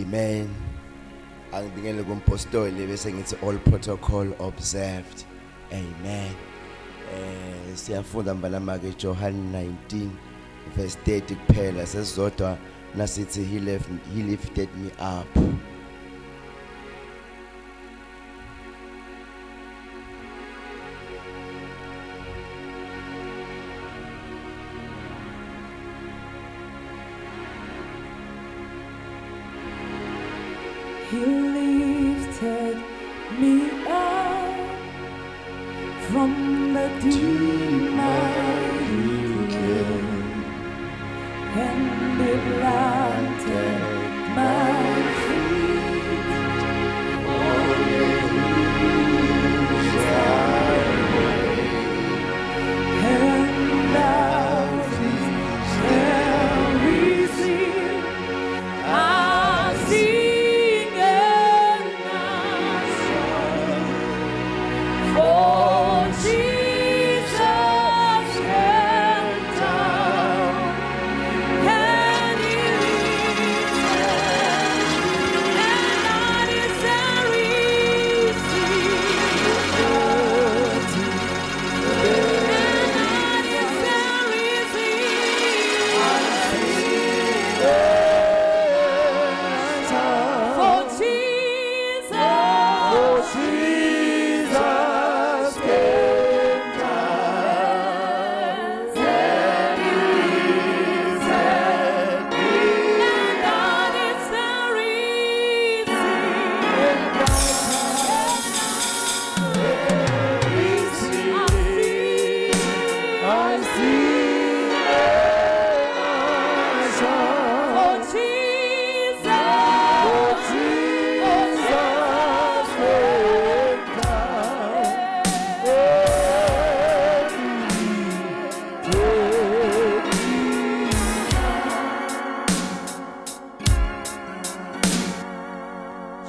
Amen. Angibingele kumpostoli bese ngithi all protocol observed. Amen. Siyafunda mbalama ke John 19 verse 30 kuphela sesizodwa nasithi he lifted me up. He lifted me up from the deep mighty grave, and He planted my feet on the highway, and out His every sin I see.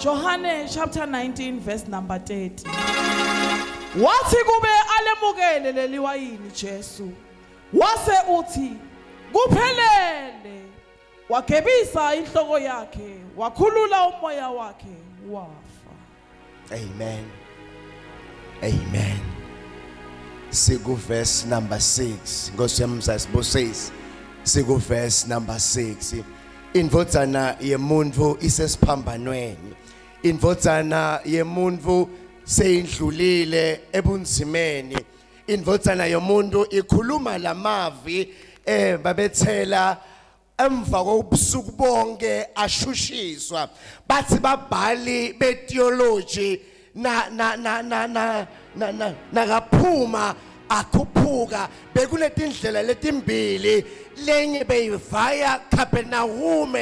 John chapter 19 verse number 30. Wathi kube alemukele leliwayini Jesu. Wase uthi kuphelele. Wagebisa inhloko yakhe, wakhulula umoya wakhe, wafa. Amen. Amen. Siku verse number 6. Ngosiyamza sibosisi. Siku verse number 6. Indvodzana yemuntu isesiphambanweni. Indvodzana yemuntu seyindlulile ebunzimeni. Indvodzana yomuntu ikhuluma lamavi babethela emva kobusuku bonke ashushiswa. Bathi babhali betheology nakaphuma akhuphuka bekunetindlela letimbili lenye beyivaya Capernaum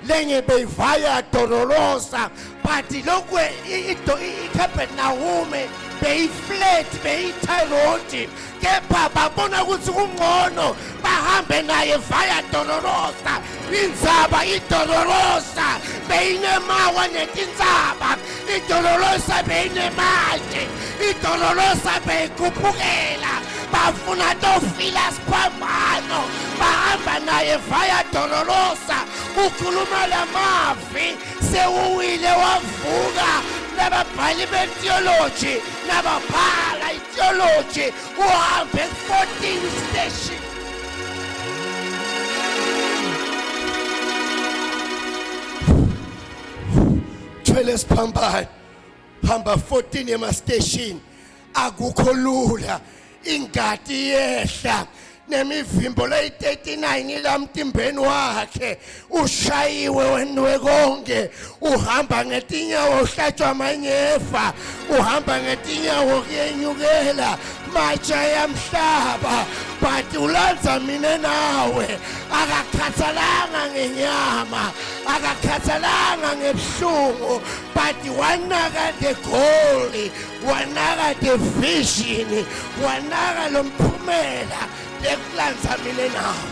lenye beyivaya Dolorosa but lokwe iCapernaum beyiflat beyithayilodi kepha babona ukuthi kungcono bahambe naye via Dolorosa indzaba iDolorosa beyinemawa netindzaba iDolorosa beyinemathe iDolorosa beyikhuphukela bafuna tofila siphambano bahamba naye via Dolorosa ukhuluma lamavi sewuwile wavuka nababhali betheology nababhala itheology uhambe 14 station thwele siphambano hamba 14 ema station akukho lula ingadi yehla nemivimbo leyi39 lamtimbeni wakhe ushayiwe wenwe konke uhamba ngetinyawo uhlatshwa amanyefa uhamba ngetinyawo kuyenyukela matsha yamhlaba but ulandza mina nawe akakhathalanga ngenyama akakhathalanga ngebuhlungu but wanaka the goal wanaka the vision wanaka lomphumela lekulandza mina nawe.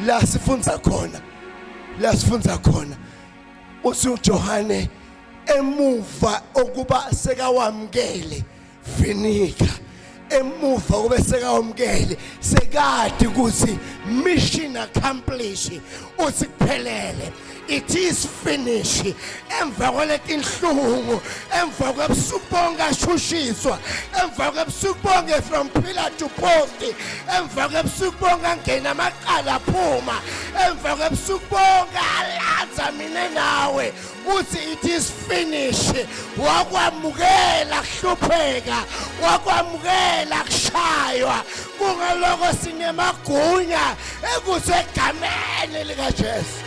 La sifunza khona uJohane emuva okuba sekawamkele vinika emuva kube sekawamkele sekade ukuthi mission accomplished uthi kuphelele. It is finished. Emva kwaletinhlungu, emva kwebusuku bonke ashushiswa, emva kwebusuku bonke from pillar to post, emva kwebusuku bonke angena amaqala aphuma, emva kwebusuku bonke alanza mina nawe uthi it is finished. Wakwamukela kuhlupheka, wakwamukela kushaywa, kungaloko sinemagunya ekuthi egameni likaJesu.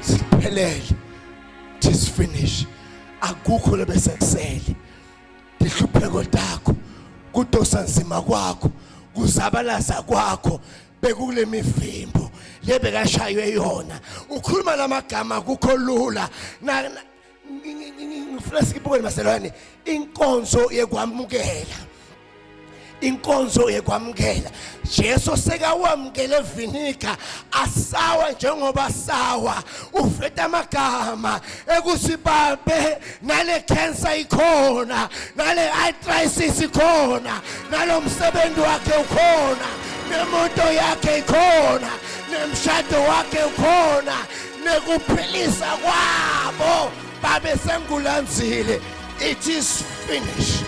Siphelele, it is finished. Akukho lebesekusele. Dihlupheko takho, kudosa nzima kwakho, kuzabalaza kwakho, bekule mivimbo lebekashaywe yona. Ukhuluma lamagama akukho lula. Ngifuna sikubukele maselwane, inkonzo yekwamukela. Inkonzo yekwamukela. Jesu sekawamukele vinika asawa njengoba sawa. Ufeta amagama ekuthi babe nale cancer ikhona, nale arthritis ikhona, nalomsebenzi wakhe ukhona, nemoto yakhe ikhona, nemshado wakhe ukhona, nekuphilisa kwabo babe sengulanzile. It is finished.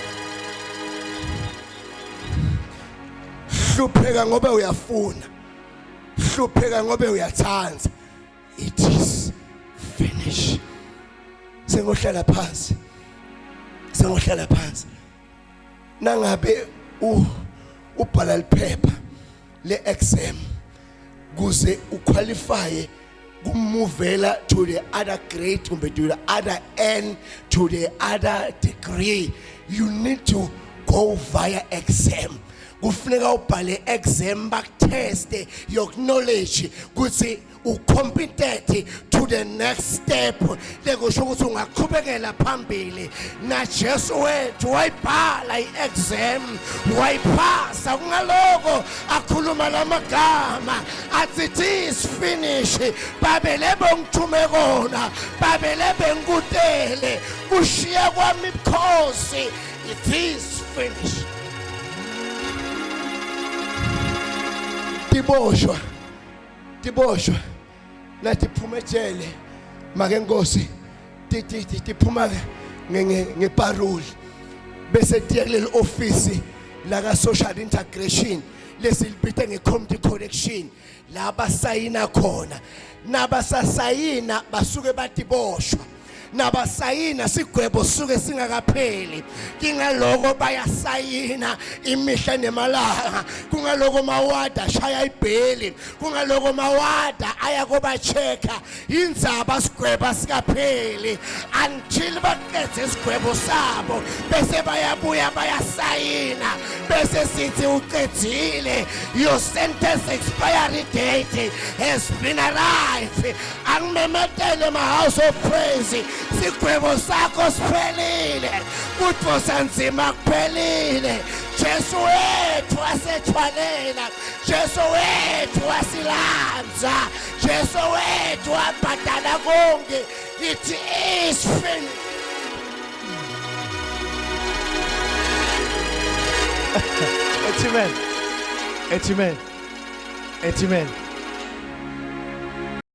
Hlupheka ngoba uyafuna, hlupheka ngoba uyathanda. It is finished. Sengohlala phansi, sengohlala phansi. Nangabe ubhala liphepha le-exam kuze uqualify kumuvela to the other grade, to the other end, to the other degree, you need to go via exam. Kufuneka ubhale exam bakuteste your knowledge ukuthi ucompetent to the next step. Lekusho ukuthi ungaqhubekela phambili. Na Jesu wethu wayibhala iexam, wayiphasa. Kungaloko akhuluma lamagama athi it is finished. Babelebe ngithume kona, babelebe ngikutele, kushiya kwami ibukhosi. It is finished. Tiboshwa nathi phumejele make Nkosi tiphuma ngeparole bese tiya kuleli office la ka social integration lesiliphethe ngecommunity correction la basayina khona nabasasayina basuke batiboshwa nabasayina sigwebo suke singakapheli kingaloko bayasayina imihla nemalanga kungaloko mawada shaya ibheli kungaloko mawada aya koba checka indzaba sigweba sikapheli until baqedze isigwebo sabo bese bayabuya bayasayina bese sithi uqedile your sentence expiry date has been arrived. Angimemetele ma house of praise sigwebo sakho siphelile kutho sanzima kuphelile. Jesu wethu asethwalela, Jesu wethu asilanza, Jesu wethu abhadala konke. It is finished. Amen. Amen. Amen.